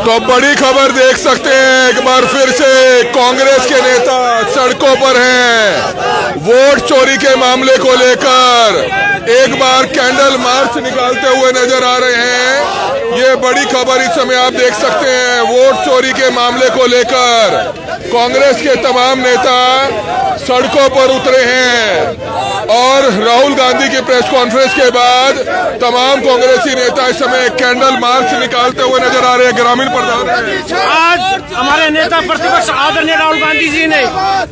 तो बड़ी खबर देख सकते हैं, एक बार फिर से कांग्रेस के नेता सड़कों पर हैं। वोट चोरी के मामले को लेकर एक बार कैंडल मार्च निकालते हुए नजर आ रहे हैं। ये बड़ी खबर इस समय आप देख सकते हैं। वोट चोरी के मामले को लेकर कांग्रेस के तमाम नेता सड़कों पर उतरे हैं और राहुल गांधी की प्रेस कॉन्फ्रेंस के बाद तमाम कांग्रेसी नेता इस समय कैंडल मार्च निकालते हुए नजर आ रहे हैं। ग्रामीण प्रधान आज हमारे नेता प्रतिपक्ष आदरणीय राहुल गांधी जी ने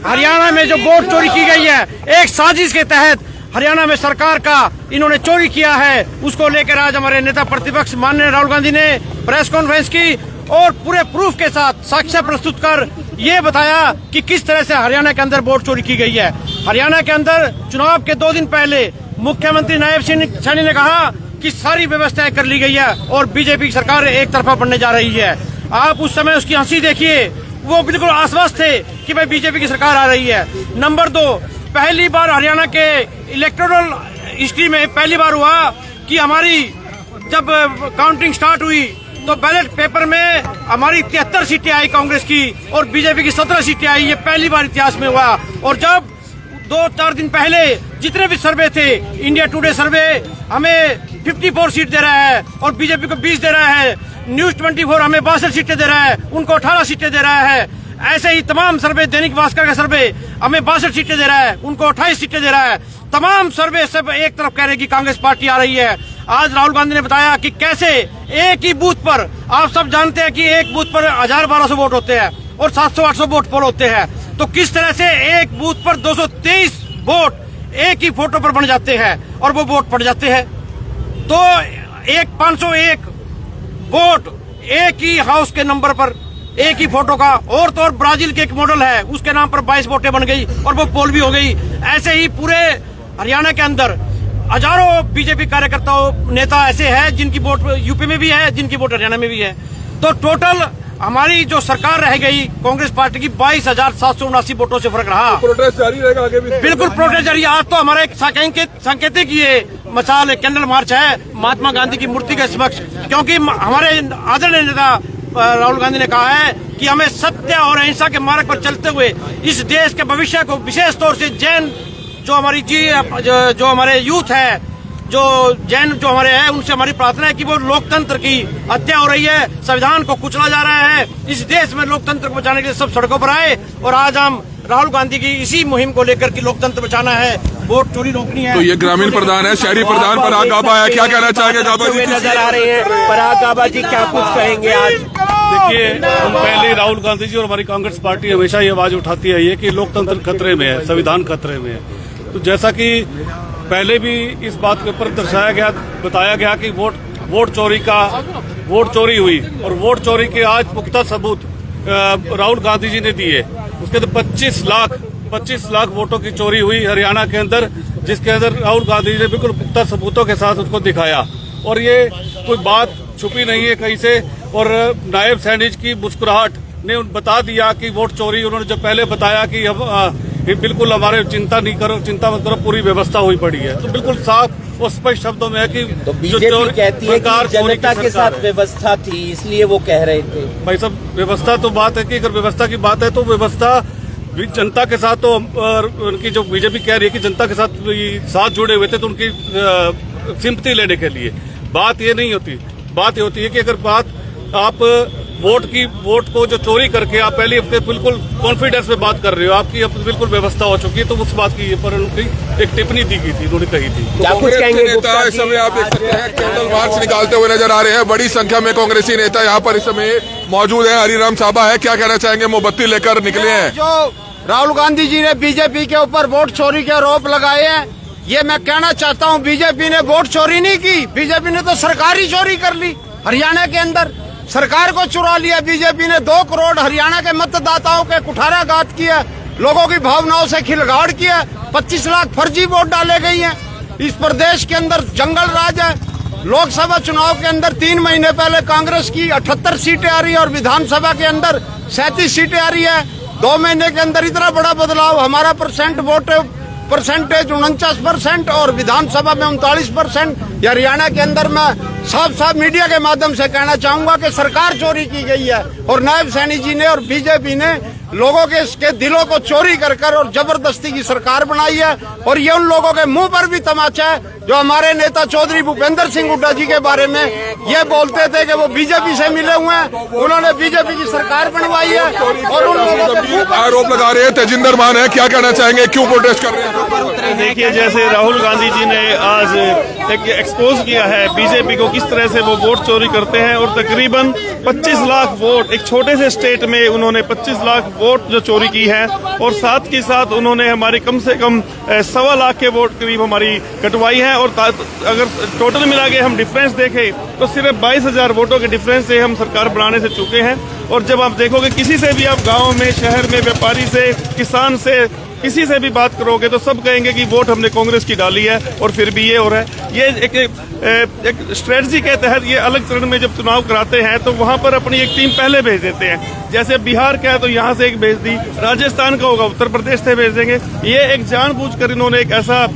हरियाणा में जो वोट चोरी की गई है, एक साजिश के तहत हरियाणा में सरकार का इन्होंने चोरी किया है, उसको लेकर आज हमारे नेता प्रतिपक्ष माननीय राहुल गांधी ने प्रेस कॉन्फ्रेंस की और पूरे प्रूफ के साथ साक्ष्य प्रस्तुत कर ये बताया कि किस तरह से हरियाणा के अंदर वोट चोरी की गई है। हरियाणा के अंदर चुनाव के 2 दिन पहले मुख्यमंत्री नायब सिंह सैनी ने कहा कि सारी व्यवस्थाएं कर ली गई है और बीजेपी की सरकार एक तरफा बनने जा रही है। आप उस समय उसकी हंसी देखिए, वो बिल्कुल आश्वस्त थे कि भाई बीजेपी की सरकार आ रही है। नंबर 2, पहली बार हरियाणा के इलेक्टोरल हिस्ट्री में पहली बार हुआ कि हमारी जब काउंटिंग स्टार्ट हुई तो बैलेट पेपर में हमारी 73 सीटें आई कांग्रेस की और बीजेपी की 17 सीटें आई। ये पहली बार इतिहास में हुआ। और जब 2-4 दिन पहले जितने भी सर्वे थे, इंडिया टुडे सर्वे हमें 54 सीट दे रहा है और बीजेपी को 20 दे रहा है। न्यूज 24 हमें 62 सीटें दे रहा है, उनको 18 सीटें दे रहा है। ऐसे ही तमाम सर्वे, दैनिक भास्कर का सर्वे हमें 62 सीटें दे रहा है, उनको 28 सीटें दे रहा है। तमाम सर्वे सब एक तरफ कह रहे हैं कि कांग्रेस पार्टी आ रही है। आज राहुल गांधी ने बताया कि कैसे एक ही बूथ पर, आप सब जानते हैं कि एक बूथ पर 1000-1200 वोट होते हैं और 700-800 वोट पोल होते हैं, तो किस तरह से एक बूथ पर 223 वोट एक ही फोटो पर बन जाते हैं और वो वोट पड़ जाते हैं। तो 501 वोट एक ही हाउस के नंबर पर, एक ही फोटो का। और तो और ब्राजील के एक मॉडल है, उसके नाम पर 22 वोटें बन गई और वो पोल भी हो गई। ऐसे ही पूरे हरियाणा के अंदर हजारों बीजेपी कार्यकर्ताओं नेता ऐसे हैं जिनकी वोट यूपी में भी है, जिनकी वोट हरियाणा में भी है। तो टोटल हमारी जो सरकार रह गई कांग्रेस पार्टी की 22,779 वोटों से फर्क रहा। प्रोटेस्ट जारी रहेगा आगे भी? बिल्कुल प्रोटेस्ट जारी। आज तो हमारा एक सांकेतिक ये मसाल कैंडल मार्च है महात्मा गांधी की मूर्ति के समक्ष, क्योंकि हमारे आदरणीय नेता राहुल गांधी ने कहा है कि हमें सत्य और अहिंसा के मार्ग पर चलते हुए इस देश के भविष्य को, विशेष तौर से जैन जो हमारी जो हमारे यूथ है, जो जैन जो हमारे हैं, उनसे हमारी प्रार्थना है कि वो लोकतंत्र की हत्या हो रही है, संविधान को कुचला जा रहा है। इस देश में लोकतंत्र को बचाने के लिए सब सड़कों पर आए और आज हम राहुल गांधी की इसी मुहिम को लेकर कि लोकतंत्र बचाना है, वोट चोरी रोकनी है। तो ये ग्रामीण प्रधान है, शहरी प्रधान पराग गाबा है, क्या कहना चाहेंगे गाबा जी? नजर आ रहे हैं पराग गाबा जी, क्या कुछ कहेंगे आज? देखिए, हम पहले राहुल गांधी जी और हमारी कांग्रेस पार्टी हमेशा ये आवाज उठाती है ये कि लोकतंत्र खतरे में है, संविधान खतरे में है। तो जैसा कि पहले भी इस बात के ऊपर दर्शाया गया, बताया गया कि वोट चोरी हुई और वोट चोरी के आज पुख्ता सबूत राहुल गांधी जी ने दिए। उसके अंदर 25 लाख वोटों की चोरी हुई हरियाणा के अंदर, जिसके अंदर राहुल गांधी जी ने बिल्कुल पुख्ता सबूतों के साथ उसको दिखाया और ये कोई बात छुपी नहीं है कहीं से। और नायब सैनी की मुस्कुराहट ने बता दिया कि वोट चोरी, उन्होंने जब पहले बताया कि हम बिल्कुल हमारे चिंता मत करो, पूरी व्यवस्था हुई पड़ी है। तो बिल्कुल साफ और स्पष्ट शब्दों में है कि तो बीजेपी कहती है कि जनता के साथ व्यवस्था थी, इसलिए वो कह रहे थे। भाई साहब, व्यवस्था तो बात है कि अगर व्यवस्था की बात है तो व्यवस्था जनता के साथ, तो उनकी जो बीजेपी कह रही है कि जनता के साथ जुड़े हुए थे तो उनकी सिंपैथी लेने के लिए बात ये नहीं होती। बात ये होती है कि अगर बात आप वोट को जो चोरी करके आप पहले अपने बिल्कुल कॉन्फिडेंस में बात कर रहे हो, आपकी बिल्कुल व्यवस्था हो चुकी है, तो उस बात की पर उनकी एक टिप्पणी दी गई थी, उन्होंने कही थी। क्या कुछ कहेंगे? नेता इस समय आप देख सकते हैं कैंडल मार्च निकालते हुए नजर आ रहे हैं। बड़ी संख्या में कांग्रेसी नेता यहाँ पर इस समय मौजूद है। हरिराम साहबा है, क्या कहना चाहेंगे? मोमबत्ती लेकर निकले हैं। जो राहुल गांधी जी ने बीजेपी के ऊपर वोट चोरी के आरोप लगाए हैं, ये मैं कहना चाहता हूँ, बीजेपी ने वोट चोरी नहीं की, बीजेपी ने तो सरकार ही चोरी कर ली। हरियाणा के अंदर सरकार को चुरा लिया बीजेपी ने। 2 करोड़ हरियाणा के मतदाताओं के कुठाराघात किया, लोगों की भावनाओं से खिलवाड़ किया। 25 लाख फर्जी वोट डाले गई हैं। इस प्रदेश के अंदर जंगल राज है। लोकसभा चुनाव के अंदर 3 महीने पहले कांग्रेस की 78 सीटें आ रही है और विधानसभा के अंदर 37 सीटें आ रही है। 2 महीने के अंदर इतना बड़ा बदलाव। हमारा परसेंटेज 49% और विधानसभा में 39%। हरियाणा के अंदर में साफ साफ मीडिया के माध्यम से कहना चाहूंगा कि सरकार चोरी की गई है और नायब सैनी जी ने और बीजेपी ने लोगों के इसके दिलों को चोरी कर कर और जबरदस्ती की सरकार बनाई है। और ये उन लोगों के मुंह पर भी तमाचा है जो हमारे नेता चौधरी भूपेंद्र सिंह हुड्डा जी के बारे में ये बोलते थे कि वो बीजेपी से मिले हुए हैं, उन्होंने बीजेपी की सरकार बनवाई है और उन लोगों के मुंह पर आरोप लगा रहे हैं। तेजिंदर मान है, क्या कहना चाहेंगे, क्यों प्रोटेस्ट कर रहे हैं? देखिए, जैसे राहुल गांधी जी ने आज एक एक्सपोज किया है बीजेपी को, किस तरह से वो वोट चोरी करते हैं और तकरीबन 25 लाख वोट एक छोटे से स्टेट में उन्होंने 25 लाख वोट जो चोरी की है और साथ के साथ उन्होंने हमारी कम से कम 1.25 लाख के वोट करीब हमारी कटवाई है। और अगर टोटल मिला के हम डिफरेंस देखें तो सिर्फ 22,000 वोटों के डिफरेंस से हम सरकार बनाने से चुके हैं। और जब आप देखोगे किसी से भी आप गाँव में, शहर में, व्यापारी से, किसान से, किसी से भी बात करोगे तो सब कहेंगे कि वोट हमने कांग्रेस की डाली है और फिर भी ये हो रहा है। ये एक स्ट्रेटजी के तहत ये अलग चरण में जब चुनाव कराते हैं तो वहां पर अपनी एक टीम पहले भेज देते हैं। जैसे बिहार का है तो यहाँ से एक भेज दी, राजस्थान का होगा उत्तर प्रदेश से भेज देंगे। ये एक जानबूझकर इन्होंने एक ऐसा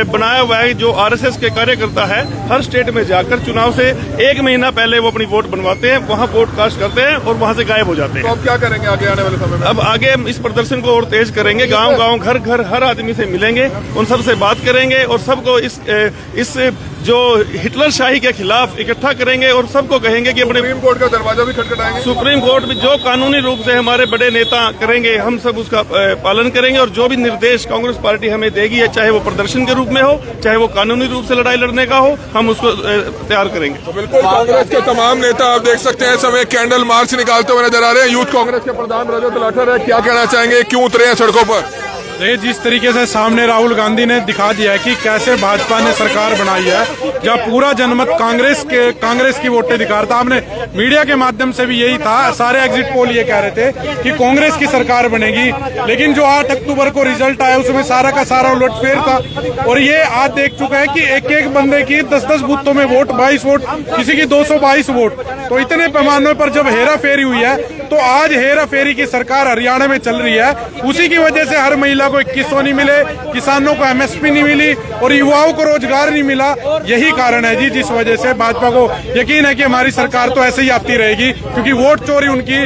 बनाया हुआ है जो आरएसएस के कार्यकर्ता है, हर स्टेट में जाकर चुनाव से 1 महीना पहले वो अपनी वोट बनवाते हैं, वहाँ वोट कास्ट करते हैं और वहाँ से गायब हो जाते हैं। तो अब क्या करेंगे आगे आने वाले समय में? अब आगे हम इस प्रदर्शन को और तेज करेंगे, गांव गांव, घर घर, हर आदमी से मिलेंगे, उन सबसे बात करेंगे और सबको इस जो हिटलर शाही के खिलाफ इकट्ठा करेंगे और सबको कहेंगे कि अपने सुप्रीम कोर्ट का दरवाजा भी खटखटाएंगे। सुप्रीम कोर्ट में जो कानूनी रूप से हमारे बड़े नेता करेंगे हम सब उसका पालन करेंगे और जो भी निर्देश कांग्रेस पार्टी हमें देगी है, चाहे वो प्रदर्शन के रूप में हो, चाहे वो कानूनी रूप से लड़ाई लड़ने का हो, हम उसको तैयार करेंगे। तो बिल्कुल कांग्रेस के तमाम नेता आप देख सकते हैं समय कैंडल मार्च निकालते हुए नजर आ रहे हैं। यूथ कांग्रेस के प्रधान रजत लाठर है, क्या कहना चाहेंगे, क्यों उतरे हैं सड़कों पर? देखिए, जिस तरीके से सामने राहुल गांधी ने दिखा दिया है कि कैसे भाजपा ने सरकार बनाई है, जब पूरा जनमत कांग्रेस की वोटें दिखा रहा था। हमने मीडिया के माध्यम से भी यही था, सारे एग्जिट पोल ये कह रहे थे कि कांग्रेस की सरकार बनेगी, लेकिन जो 8 अक्टूबर को रिजल्ट आया उसमें सारा का सारा उलटफेर था। और ये आज देख चुका है कि एक एक बंदे की 10-10 बूथों में वोट, 22 वोट, किसी की 222 वोट। तो इतने पैमाने पर जब हेरा फेरी हुई है तो आज हेरा फेरी की सरकार हरियाणा में चल रही है। उसी की वजह से हर महिला को 2100 नहीं मिले, किसानों को एमएसपी नहीं मिली और युवाओं को रोजगार नहीं मिला। यही कारण है जी जिस वजह से भाजपा को यकीन है कि हमारी सरकार तो ऐसे ही आती रहेगी, क्योंकि वोट चोरी उनकी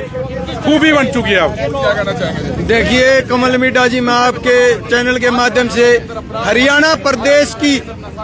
खूबी बन चुकी है। अब क्या कहना चाहेंगे? देखिए कमल मीठा जी, मैं आपके चैनल के माध्यम से हरियाणा प्रदेश की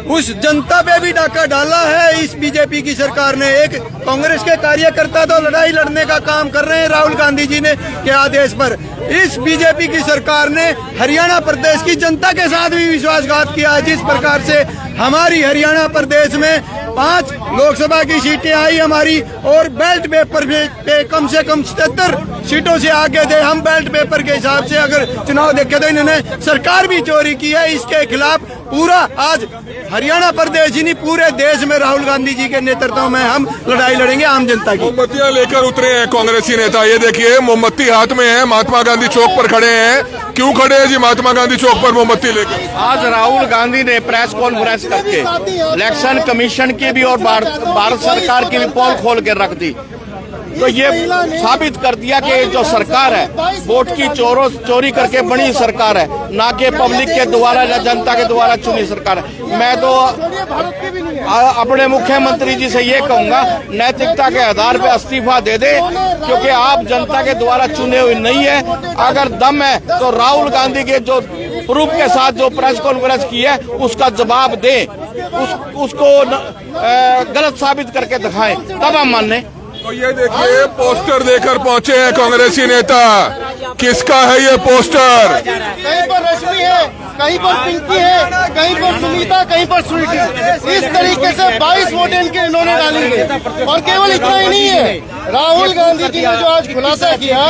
उस जनता पे भी डाका डाला है इस बीजेपी की सरकार ने। एक कांग्रेस के कार्यकर्ता तो लड़ाई लड़ने का काम कर रहे हैं राहुल गांधी जी ने के आदेश पर, इस बीजेपी की सरकार ने हरियाणा प्रदेश की जनता के साथ भी विश्वासघात किया है। जिस प्रकार से हमारी हरियाणा प्रदेश में 5 लोकसभा की सीटें आई हमारी और बेल्ट पेपर पे कम से कम 77 सीटों से आगे थे हम। बेल्ट पेपर के हिसाब से अगर चुनाव देखे तो इन्होंने सरकार भी चोरी की है। इसके खिलाफ पूरा आज हरियाणा प्रदेश ही नहीं पूरे देश में राहुल गांधी जी के नेतृत्व में हम लड़ाई लड़ेंगे आम जनता की। मोमबत्तियां लेकर उतरे हैं कांग्रेसी नेता, ये देखिए मोमबत्ती हाथ में है, महात्मा गांधी चौक पर खड़े हैं। क्यों खड़े हैं जी महात्मा गांधी चौक पर मोमबत्ती लेकर? आज राहुल गांधी ने प्रेस कॉन्फ्रेंस करके इलेक्शन कमीशन की भी और भारत सरकार की भी पोल खोल के रख दी। तो ये साबित कर दिया कि जो सरकार है वोट की चोरी करके बनी सरकार है, ना कि पब्लिक के द्वारा या जनता के द्वारा चुनी सरकार है। मैं तो अपने मुख्यमंत्री जी से ये कहूंगा नैतिकता के आधार पे इस्तीफा दे दे, क्योंकि आप जनता के द्वारा चुने हुए नहीं है। अगर दम है तो राहुल गांधी के जो प्रूफ के साथ जो प्रेस कॉन्फ्रेंस की है उसका जवाब दे, उसको गलत साबित करके दिखाएं, तब हम माने। तो ये देखिए पोस्टर देकर पहुंचे हैं कांग्रेसी नेता। किसका है ये पोस्टर? कहीं पर रश्मि है, कहीं पर पिंकी है, कहीं पर सुनीता, कहीं पर स्वीटी। इस तरीके से 22 वोट इन्होंने डाली है। और केवल इतना ही नहीं है, राहुल गांधी जी ने जो आज खुलासा किया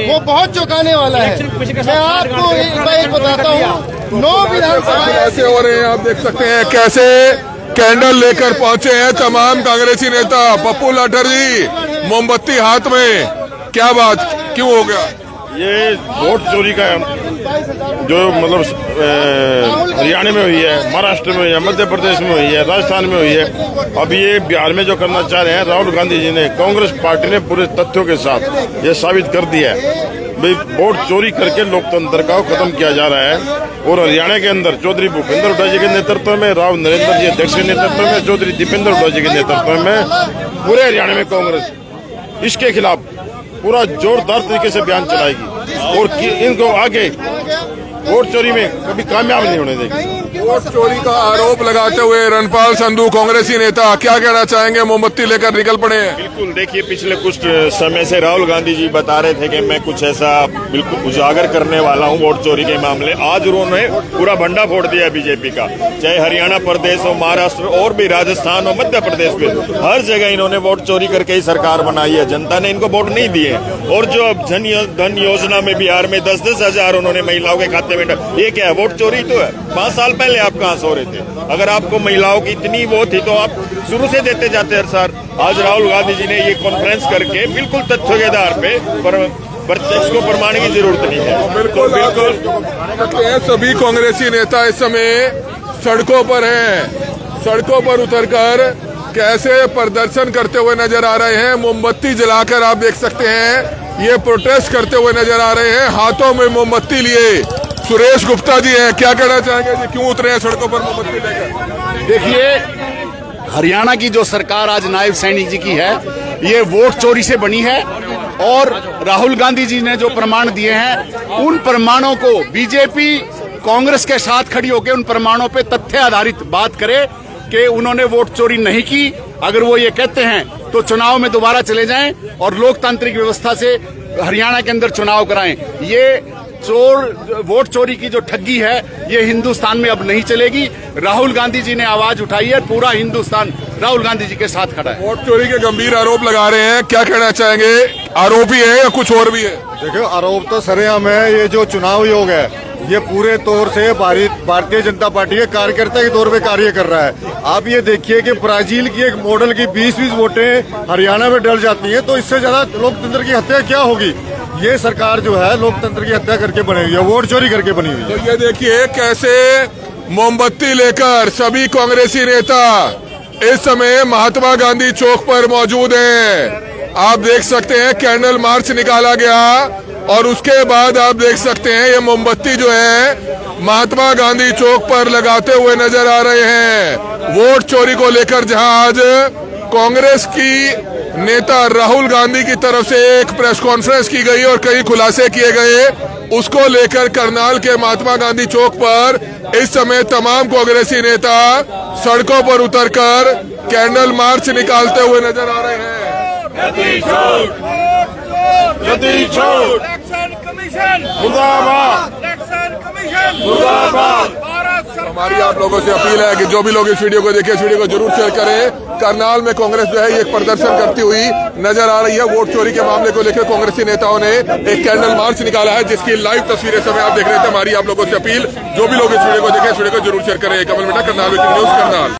वो बहुत चौंकाने वाला है। मैं आपको एक बताता हूँ, 9 विधानसभा ऐसे हो रहे हैं, आप देख सकते हैं कैसे कैंडल लेकर पहुंचे हैं तमाम कांग्रेसी नेता। पप्पू लाठर जी मोमबत्ती हाथ में, क्या बात, क्यों हो गया ये वोट चोरी का? जो मतलब हरियाणा में हुई है, महाराष्ट्र में हुई है, मध्य प्रदेश में हुई है, राजस्थान में हुई है, अब ये बिहार में जो करना चाह रहे हैं राहुल गांधी जी ने, कांग्रेस पार्टी ने पूरे तथ्यों के साथ ये साबित कर दिया है भाई वोट चोरी करके लोकतंत्र का खत्म किया जा रहा है। और हरियाणा के अंदर चौधरी भूपेंद्र हुड्डा जी के नेतृत्व में, राव नरेंद्र जी अध्यक्ष के नेतृत्व में, चौधरी दीपेंद्र हुड्डा जी के नेतृत्व में पूरे हरियाणा में कांग्रेस इसके खिलाफ पूरा जोरदार तरीके से बयान चलाएगी और इनको आगे वोट चोरी में कभी कामयाब नहीं होने देगी। वोट चोरी का आरोप लगाते हुए रणपाल संधू कांग्रेसी नेता क्या कहना चाहेंगे? मोमबत्ती लेकर निकल पड़े हैं। बिल्कुल, देखिए पिछले कुछ समय से राहुल गांधी जी बता रहे थे कि मैं कुछ ऐसा बिल्कुल उजागर करने वाला हूं वोट चोरी के मामले। आज उन्होंने पूरा भंडा फोड़ दिया बीजेपी का, चाहे हरियाणा प्रदेश हो, महाराष्ट्र और भी राजस्थान और मध्य प्रदेश में हर जगह इन्होंने वोट चोरी करके ही सरकार बनाई है। जनता ने इनको वोट नहीं दिए। और जो धन योजना में बिहार में 10-10 हजार उन्होंने महिलाओं के खाते में, ये क्या है? वोट चोरी तो है। 5 साल पहले आप कहां सो रहे थे? अगर आपको महिलाओं की इतनी वो थी तो आप शुरू से देते जाते हर साल। आज राहुल गांधी जी ने ये कॉन्फ्रेंस करके बिल्कुल तथ्यों के आधार पर इसको प्रमाण की जरूरत नहीं है। बिल्कुल सभी कांग्रेसी नेता इस समय सड़कों पर हैं। सड़कों पर उतरकर कैसे प्रदर्शन करते हुए नजर आ रहे हैं। मोमबत्ती जलाकर आप देख सकते हैं ये प्रोटेस्ट करते हुए नजर आ रहे हैं, हाथों में मोमबत्ती लिए। सुरेश गुप्ता जी हैं, क्या कहना चाहेंगे जी? क्यों उतरे हैं सड़कों पर मोमबत्ती लेकर? देखिए, हरियाणा की जो सरकार आज नायब सैनिक जी की है, ये वोट चोरी से बनी है। और राहुल गांधी जी ने जो प्रमाण दिए हैं, उन प्रमाणों को बीजेपी कांग्रेस के साथ खड़ी होकर उन प्रमाणों पे तथ्य आधारित बात करे कि उन्होंने वोट चोरी नहीं की। अगर वो ये कहते हैं तो चुनाव में दोबारा चले जाएं और लोकतांत्रिक व्यवस्था से हरियाणा के अंदर चुनाव कराएं। ये वोट चोरी की जो ठगी है, ये हिंदुस्तान में अब नहीं चलेगी। राहुल गांधी जी ने आवाज उठाई है, पूरा हिंदुस्तान राहुल गांधी जी के साथ खड़ा है। वोट चोरी के गंभीर आरोप लगा रहे हैं, क्या कहना चाहेंगे? आरोपी है या कुछ और भी है? देखो, आरोप तो सरेआम है। ये जो चुनाव आयोग है, ये पूरे तौर से भारतीय जनता पार्टी के कार्यकर्ता के तौर पे कार्य कर रहा है। आप ये देखिए कि ब्राजील की एक मॉडल की 20-20 वोटें हरियाणा में डल जाती हैं, तो इससे ज्यादा लोकतंत्र की हत्या क्या होगी? ये सरकार जो है लोकतंत्र की हत्या करके बनी हुई है, वोट चोरी करके बनी हुई है। तो ये देखिए कैसे मोमबत्ती लेकर सभी कांग्रेसी नेता इस समय महात्मा गांधी चौक पर मौजूद हैं। आप देख सकते हैं कैंडल मार्च निकाला गया और उसके बाद आप देख सकते हैं ये मोमबत्ती जो है महात्मा गांधी चौक पर लगाते हुए नजर आ रहे हैं। वोट चोरी को लेकर जहां आज कांग्रेस की नेता राहुल गांधी की तरफ से एक प्रेस कॉन्फ्रेंस की गई और कई खुलासे किए गए, उसको लेकर करनाल के महात्मा गांधी चौक पर इस समय तमाम कांग्रेसी नेता सड़कों पर उतरकर कैंडल मार्च निकालते हुए नजर आ रहे हैं। हमारी आप लोगों से अपील है कि जो भी लोग इस वीडियो को देखें, इस वीडियो को जरूर शेयर करें। करनाल में कांग्रेस जो है ये प्रदर्शन करती हुई नजर आ रही है। वोट चोरी के मामले को लेकर कांग्रेसी नेताओं ने एक कैंडल मार्च निकाला है, जिसकी लाइव तस्वीरें समय आप देख रहे थे। हमारी आप लोगों से अपील, जो भी लोग इस वीडियो को देखें, इस वीडियो को जरूर शेयर करें। कमल बेटा, करनाल न्यूज़, करनाल।